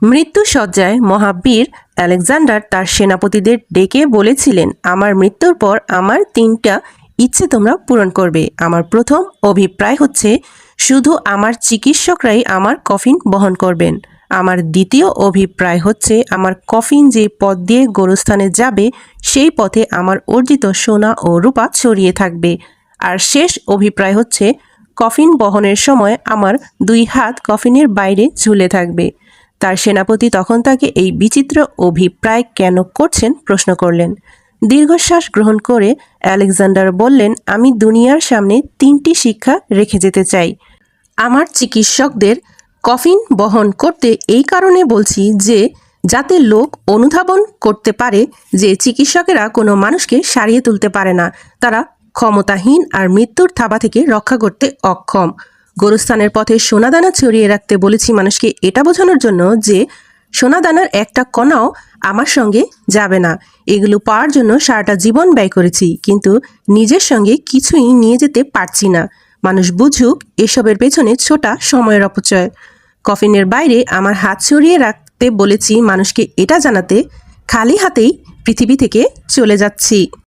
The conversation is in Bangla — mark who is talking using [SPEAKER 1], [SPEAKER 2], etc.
[SPEAKER 1] মৃত্যুশয্যায় মহাবীর আলেকজান্ডার তার সেনাপতিদের ডেকে বলেছিলেন, আমার মৃত্যুর পর আমার 3টা ইচ্ছে তোমরা পূরণ করবে। আমার প্রথম অভিপ্রায় হচ্ছে শুধু আমার চিকিৎসকরাই আমার কফিন বহন করবেন। আমার দ্বিতীয় অভিপ্রায় হচ্ছে আমার কফিন যে পথ দিয়ে গোরস্থানে যাবে সেই পথে আমার অর্জিত সোনা ও রূপা ছড়িয়ে থাকবে। আর শেষ অভিপ্রায় হচ্ছে কফিন বহনের সময় আমার 2 হাত কফিনের বাইরে ঝুলে থাকবে। তার সেনাপতি তখন তাকে এই বিচিত্র অভিপ্রায় কেন করছেন প্রশ্ন করলেন। দীর্ঘশ্বাস গ্রহণ করে আলেকজান্ডার বললেন, আমি দুনিয়ার সামনে 3টি শিক্ষা রেখে যেতে চাই। আমার চিকিৎসকদের কফিন বহন করতে এই কারণে বলছি যে যাতে লোক অনুধাবন করতে পারে যে চিকিৎসকেরা কোনো মানুষকে সারিয়ে তুলতে পারে না, তারা ক্ষমতাহীন আর মৃত্যুর থাবা থেকে রক্ষা করতে অক্ষম। গোরস্থানের পথে সোনাদানা ছড়িয়ে রাখতে বলেছি মানুষকে এটা বোঝানোর জন্য যে সোনাদানার একটা কণাও আমার সঙ্গে যাবে না। এগুলো পাওয়ার জন্য সারাটা জীবন ব্যয় করেছি, কিন্তু নিজের সঙ্গে কিছুই নিয়ে যেতে পারছি না। মানুষ বুঝুক এসবের পেছনে ছোটা সময়ের অপচয়। কফিনের বাইরে আমার হাত ছড়িয়ে রাখতে বলেছি মানুষকে এটা জানাতে খালি হাতেই পৃথিবী থেকে চলে যাচ্ছি।